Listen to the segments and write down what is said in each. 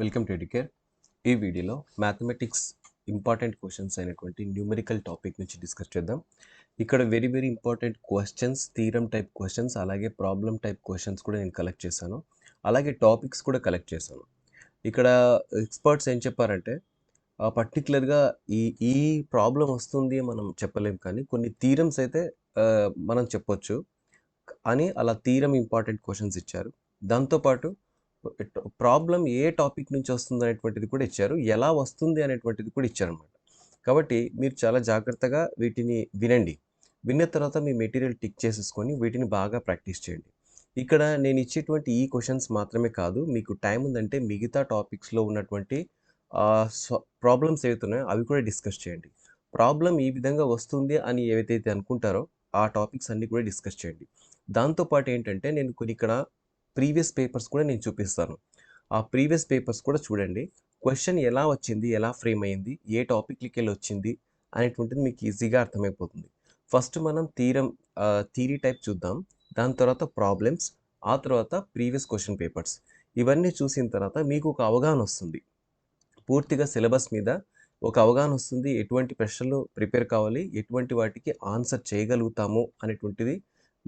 Welcome to educare. ఈ వీడియోలో mathematics important questions అయినటువంటి న్యూమరికల్ టాపిక్ నుంచి డిస్కస్ చేద్దాం. ఇక్కడ very very important questions, theorem type questions, అలాగే ప్రాబ్లమ్ టైప్ క్వశ్చన్స్ కూడా నేను కలెక్ట్ చేశాను. అలాగే టాపిక్స్ కూడా కలెక్ట్ చేశాను. ఇక్కడ ఎక్స్పర్ట్స్ ఏం చెప్పారంటే పర్టికులర్గా ఈ ఈ ప్రాబ్లం వస్తుంది మనం చెప్పలేం, కానీ కొన్ని థీరమ్స్ అయితే మనం చెప్పొచ్చు అని అలా థీరమ్ ఇంపార్టెంట్ క్వశ్చన్స్ ఇచ్చారు. దాంతోపాటు ప్రాబ్లం ఏ టాపిక్ నుంచి వస్తుంది అనేటువంటిది కూడా ఇచ్చారు, ఎలా వస్తుంది అనేటువంటిది కూడా ఇచ్చారనమాట. కాబట్టి మీరు చాలా జాగ్రత్తగా వీటిని వినండి. విన్న తర్వాత మీ మెటీరియల్ టిక్ చేసేసుకొని వీటిని బాగా ప్రాక్టీస్ చేయండి. ఇక్కడ నేను ఇచ్చేటువంటి ఈ క్వశ్చన్స్ మాత్రమే కాదు, మీకు టైం ఉందంటే మిగతా టాపిక్స్లో ఉన్నటువంటి ప్రాబ్లమ్స్ ఏవైతున్నాయో అవి కూడా డిస్కస్ చేయండి. ప్రాబ్లం ఈ విధంగా వస్తుంది అని ఏవైతే అనుకుంటారో ఆ టాపిక్స్ అన్నీ కూడా డిస్కస్ చేయండి. దాంతోపాటు ఏంటంటే నేను కొన్ని ఇక్కడ ప్రీవియస్ పేపర్స్ కూడా నేను చూపిస్తాను. ఆ ప్రీవియస్ పేపర్స్ కూడా చూడండి. క్వెషన్ ఎలా వచ్చింది, ఎలా ఫ్రేమ్ అయింది, ఏ టాపిక్‌లకి వెళ్ళి వచ్చింది అనేటువంటిది మీకు ఈజీగా అర్థమైపోతుంది. ఫస్ట్ మనం థియరీ టైప్ చూద్దాం. దాని తర్వాత ప్రాబ్లమ్స్, ఆ తర్వాత ప్రీవియస్ క్వెషన్ పేపర్స్. ఇవన్నీ చూసిన తర్వాత మీకు ఒక అవగాహన వస్తుంది. పూర్తిగా సిలబస్ మీద ఒక అవగాహన వస్తుంది. ఎటువంటి ప్రశ్నలు ప్రిపేర్ కావాలి, ఎటువంటి వాటికి ఆన్సర్ చేయగలుగుతాము అనేటువంటిది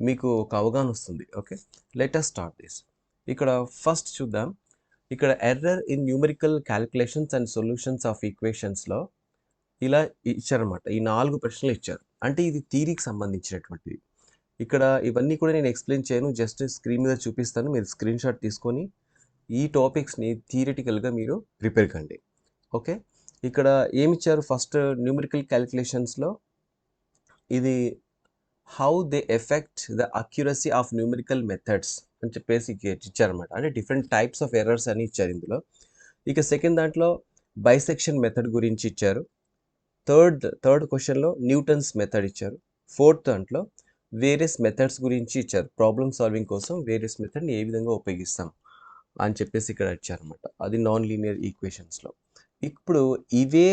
మీకు ఒక అవగాహన వస్తుంది. Okay, let us start this. ఇక్కడ ఫస్ట్ చూద్దాం. ఇక్కడ error in numerical calculations and solutions of ఈక్వేషన్స్లో ఇలా ఇచ్చారనమాట. ఈ 4 ప్రశ్నలు ఇచ్చారు. అంటే ఇది థియరీకి సంబంధించినటువంటిది. ఇక్కడ ఇవన్నీ కూడా నేను ఎక్స్ప్లెయిన్ చేయను, జస్ట్ స్క్రీన్ మీద చూపిస్తాను. మీరు స్క్రీన్ షాట్ తీసుకొని ఈ టాపిక్స్ని థియరిటికల్గా మీరు ప్రిపేర్ కండి. ఓకే, ఇక్కడ ఏమిచ్చారు ఫస్ట్ న్యూమరికల్ క్యాలిక్యులేషన్స్లో, ఇది how they effect the accuracy of numerical methods అని చెప్పేసి ఇచ్చారనమాట. అంటే డిఫరెంట్ టైప్స్ ఆఫ్ ఎర్రర్స్ అని ఇచ్చారు ఇందులో. ఇక సెకండ్ దాంట్లో బైసెక్షన్ మెథడ్ గురించి ఇచ్చారు. థర్డ్ క్వశ్చన్లో న్యూటన్స్ మెథడ్ ఇచ్చారు. ఫోర్త్ దాంట్లో వేరియస్ మెథడ్స్ గురించి ఇచ్చారు. ప్రాబ్లమ్ సాల్వింగ్ కోసం వేరియస్ మెథడ్ని ఏ విధంగా ఉపయోగిస్తాం అని చెప్పేసి ఇక్కడ ఇచ్చారనమాట. అది నాన్ లీనియర్ ఈక్వేషన్స్లో. ఇప్పుడు ఇవే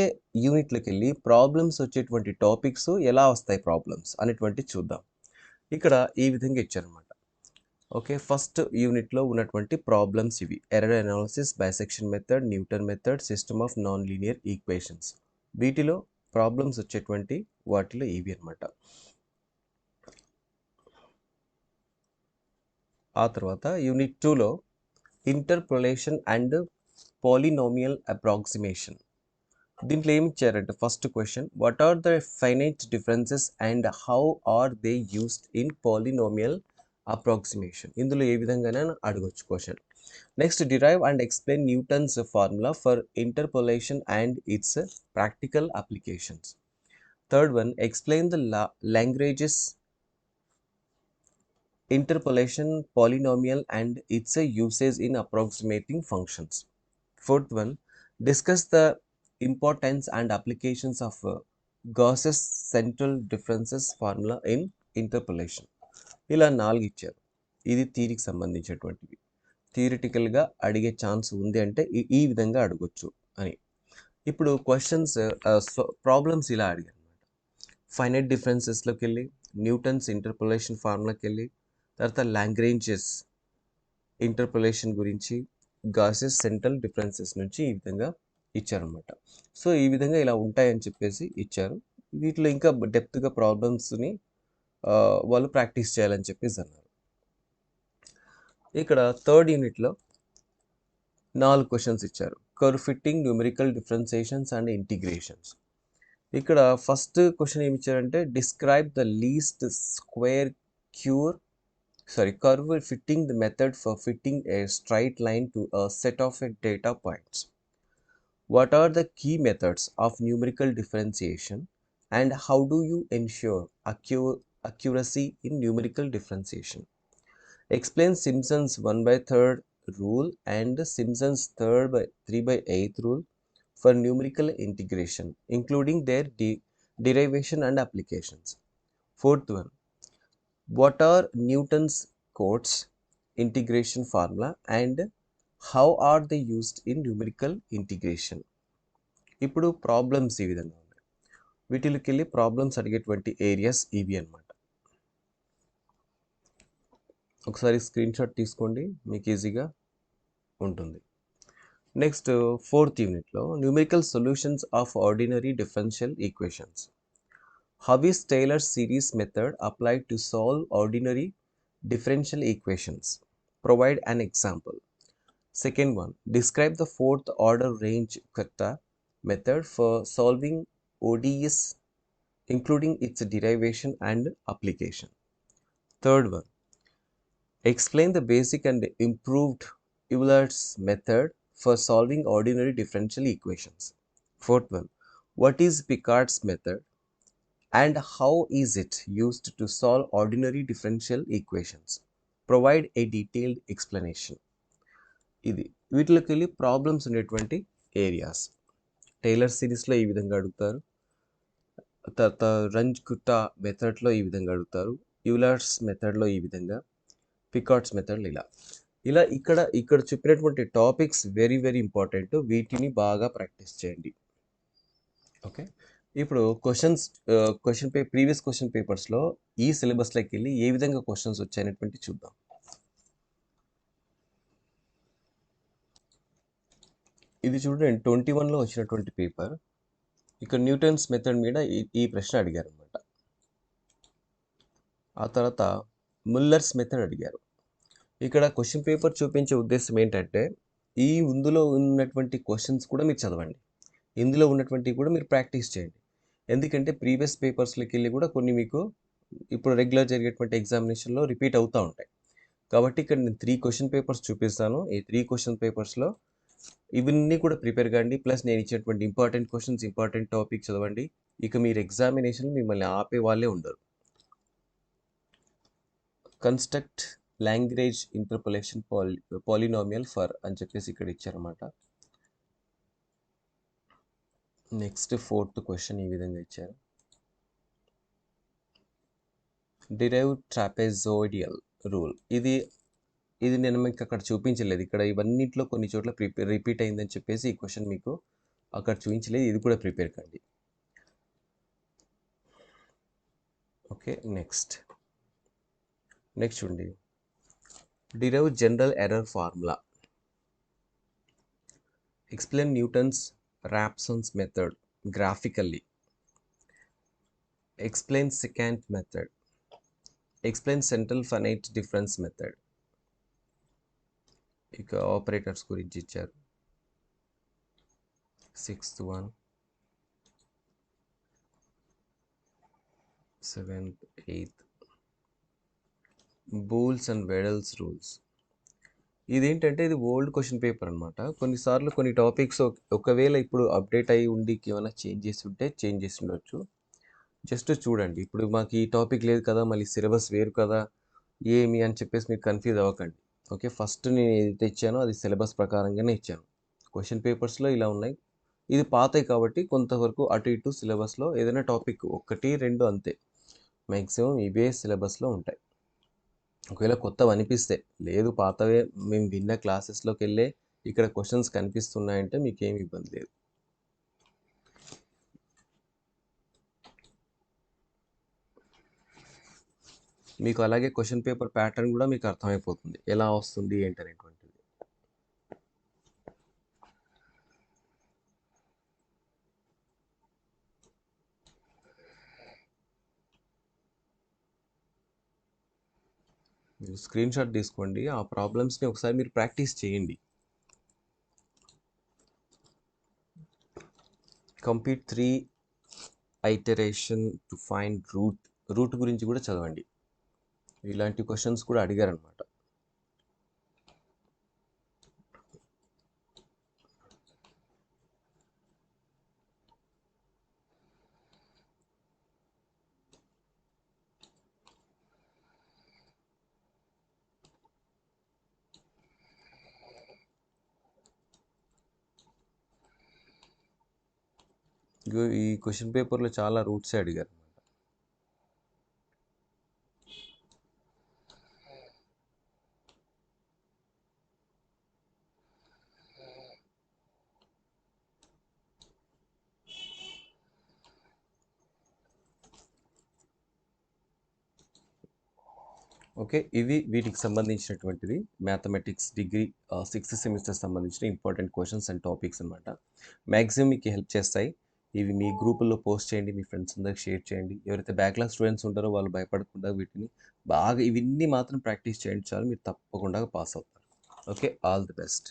యూనిట్లోకి వెళ్ళి ప్రాబ్లమ్స్ వచ్చేటువంటి టాపిక్స్ ఎలా వస్తాయి ప్రాబ్లమ్స్ అనేటువంటి చూద్దాం. ఇక్కడ ఈ విధంగా ఇచ్చారనమాట. ఓకే, ఫస్ట్ యూనిట్లో ఉన్నటువంటి ప్రాబ్లమ్స్ ఇవి: error analysis, bisection method, Newton method, system of non linear equations. వీటిలో ప్రాబ్లమ్స్ వచ్చేటువంటి వాటిలో ఇవి అనమాట. ఆ తర్వాత యూనిట్ 2లో ఇంటర్పోలేషన్ అండ్ పాలినామియల్ అప్రాక్సిమేషన్. దీంట్లో ఏమి ఇచ్చారంటే first question, what are the finite differences and how are they used in polynomial approximation. ఇందులో ఏ విధంగానైనా అడగొచ్చు question. Next, derive and explain Newton's formula for interpolation and its practical applications. Third one, explain the Lagrange's interpolation polynomial and its usage in approximating functions. Fourth one, discuss the importance and applications of Gauss's central differences formula in interpolation. ఇలా 4 ఇచ్చారు. ఇది థియరీకి సంబంధించినటువంటివి. థియరిటికల్గా అడిగే chance ఉంది అంటే ఈ విధంగా అడగొచ్చు అని. ఇప్పుడు క్వశ్చన్స్, ప్రాబ్లమ్స్ ఇలా అడిగారు అనమాట. ఫైనైట్ డిఫరెన్సెస్లోకి వెళ్ళి, న్యూటన్స్ ఇంటర్పోలేషన్ ఫార్ములాకి వెళ్ళి, తర్వాత లాగ్రేంజెస్ ఇంటర్పోలేషన్ గురించి, గాసెస్ సెంట్రల్ డిఫరెన్సెస్ నుంచి ఈ విధంగా ఇచ్చారనమాట. సో ఈ విధంగా ఇలా ఉంటాయని చెప్పేసి ఇచ్చారు. వీటిలో ఇంకా డెప్త్గా ప్రాబ్లమ్స్ని వాళ్ళు ప్రాక్టీస్ చేయాలని చెప్పేసి అన్నారు. ఇక్కడ థర్డ్ యూనిట్లో 4 క్వశ్చన్స్ ఇచ్చారు. Curve fitting, numerical differentiations and integrations. ఇక్కడ ఫస్ట్ క్వశ్చన్ ఏమి ఇచ్చారంటే, describe the least square curve fitting the method for fitting a straight line to a set of data points. What are the key methods of numerical differentiation and how do you ensure accuracy in numerical differentiation? Explain Simpson's 1/3 rule and Simpson's 3/8 rule for numerical integration, including their derivation and applications. Fourth one, what are Newton's cotes integration formula and how are they used in numerical integration? ఇప్పుడు problems ఈ విధంగా ఉన్నాయి. వీటికి వెళ్ళి problems అడిగేటువంటి areas ఇవి అన్నమాట. ఒకసారి స్క్రీన్ షాట్ తీసుకోండి, మీకు ఈజీగా ఉంటుంది. నెక్స్ట్ ఫోర్త్ యూనిట్లో numerical solutions of ordinary differential equations. How is Taylor's series method applied to solve ordinary differential equations? Provide an example. Second one, describe the fourth order range vector method for solving ODEs, including its derivation and application. Third one, explain the basic and improved Euler's method for solving ordinary differential equations. Fourth one, what is Picard's method and how is it used to solve ordinary differential equations? Provide a detailed explanation. ఇది వీటిలోకి వెళ్ళి problems ఉండేటువంటి areas. Tailor సిరీస్లో ఈ విధంగా అడుగుతారు, తర్వాత రంజ్ కుట్టా మెథడ్లో ఈ విధంగా అడుగుతారు, యూలర్స్ మెథడ్లో ఈ విధంగా, పికార్డ్స్ మెథడ్లో ఇలా ఇలా ఇక్కడ చెప్పినటువంటి టాపిక్స్ వెరీ వెరీ ఇంపార్టెంట్. వీటిని బాగా ప్రాక్టీస్ చేయండి. ఓకే, ఇప్పుడు ప్రీవియస్ క్వశ్చన్ పేపర్స్లో ఈ సిలబస్లోకి వెళ్ళి ఏ విధంగా క్వశ్చన్స్ వచ్చాయనేటువంటి చూద్దాం. ఇది చూడండి 21లో వచ్చినటువంటి పేపర్. ఇక్కడ న్యూటన్స్ మెథడ్ మీద ఈ ప్రశ్న అడిగారు అనమాట. ఆ తర్వాత ముల్లర్స్ మెథడ్ అడిగారు. ఇక్కడ క్వశ్చన్ పేపర్ చూపించే ఉద్దేశం ఏంటంటే ఇందులో ఉన్నటువంటి క్వశ్చన్స్ కూడా మీరు చదవండి, ఇందులో ఉన్నటువంటివి కూడా మీరు ప్రాక్టీస్ చేయండి. ఎందుకంటే ప్రీవియస్ పేపర్స్లోకి వెళ్ళి కూడా కొన్ని మీకు ఇప్పుడు రెగ్యులర్ జరిగేటువంటి ఎగ్జామినేషన్లో రిపీట్ అవుతూ ఉంటాయి. కాబట్టి ఇక్కడ నేను 3 క్వశ్చన్ పేపర్స్ చూపిస్తాను. ఈ 3 క్వశ్చన్ పేపర్స్లో ఇవన్నీ కూడా ప్రిపేర్ కాండి. ప్లస్ నేను ఇచ్చేటువంటి ఇంపార్టెంట్ క్వశ్చన్స్, ఇంపార్టెంట్ టాపిక్ చదవండి. ఇక మీరు ఎగ్జామినేషన్ మిమ్మల్ని ఆపే వాళ్ళే ఉండరు. Construct language interpolation polynomial for అని చెప్పేసి ఇక్కడ ఇచ్చారన్నమాట. నెక్స్ట్ ఫోర్త్ క్వశ్చన్ ఈ విధంగా ఇచ్చారు. Derive trapezoidal rule. ఇది నేను మీకు అక్కడ చూపించలేదు. ఇక్కడ ఇవన్నిట్లో కొన్ని చోట్ల రిపీట్ అయిందని చెప్పేసి ఈ క్వశ్చన్ మీకు అక్కడ చూపించలేదు. ఇది కూడా ప్రిపేర్ కండి. ఓకే, నెక్స్ట్ చూడండి. Derive general error formula. Explain Newton's Raphson's method graphically. Explain second method. Explain central finite difference method. ఇక ఆపరేటర్స్ గురించి ఇచ్చారు. 6th one, 7th, 8th, Boole's and Weddle's rules. ఇదేంటంటే ఇది ఓల్డ్ క్వశ్చన్ పేపర్ అనమాట. కొన్నిసార్లు కొన్ని topics ఒకవేళ ఇప్పుడు అప్డేట్ అయ్యి ఉండి ఏమైనా చేంజ్ చేసి ఉండొచ్చు. జస్ట్ చూడండి. ఇప్పుడు మాకు ఈ టాపిక్ లేదు కదా, మళ్ళీ సిలబస్ వేరు కదా ఏమి అని చెప్పేసి మీరు కన్ఫ్యూజ్ అవ్వకండి. ఓకే, ఫస్ట్ నేను ఏదైతే ఇచ్చానో అది సిలబస్ ప్రకారంగానే ఇచ్చాను. క్వశ్చన్ పేపర్స్లో ఇలా ఉన్నాయి. ఇది పాతవి కాబట్టి కొంతవరకు అటు ఇటు సిలబస్లో ఏదైనా టాపిక్ 1, 2 అంతే, మ్యాక్సిమం ఇవే సిలబస్లో ఉంటాయి. ఒకవేళ కొత్తవి అనిపిస్తే, లేదు పాతవే మేము విన్న క్లాసెస్లోకి వెళ్ళే ఇక్కడ క్వశ్చన్స్ కనిపిస్తున్నాయంటే మీకేమి ఇబ్బంది లేదు. మీకు అలాగే క్వశ్చన్ పేపర్ ప్యాటర్న్ కూడా మీకు అర్థమైపోతుంది ఎలా వస్తుంది ఏంటనేటువంటిది. మీరు స్క్రీన్ షాట్ తీసుకోండి. ఆ ప్రాబ్లమ్స్ని ఒకసారి మీరు ప్రాక్టీస్ చేయండి. Complete 3 iteration to find root గురించి కూడా చదవండి. ఇలాంటి క్వశ్చన్స్ కూడా అడిగారనమాట. ఈ క్వశ్చన్ పేపర్లో చాలా రూట్సే అడిగారు. ఓకే. ఇవి వీటికి సంబంధించినటువంటిది మ్యాథమెటిక్స్ డిగ్రీ 6th సెమిస్టర్ సంబంధించిన ఇంపార్టెంట్ క్వెషన్స్ అండ్ టాపిక్స్ అనమాట. మాక్సిమం మీకు హెల్ప్ చేస్తాయి. ఇవి మీ గ్రూపుల్లో పోస్ట్ చేయండి. మీ ఫ్రెండ్స్ అందరికి షేర్ చేయండి. ఎవరైతే బ్యాక్‌లాగ్ స్టూడెంట్స్ ఉంటారో వాళ్ళు భయపడకుండా వీటిని బాగా ఇవన్నీ మాత్రం ప్రాక్టీస్ చేయండి చాలు. మీరు తప్పకుండా పాస్ అవుతారు. ఓకే. All the best.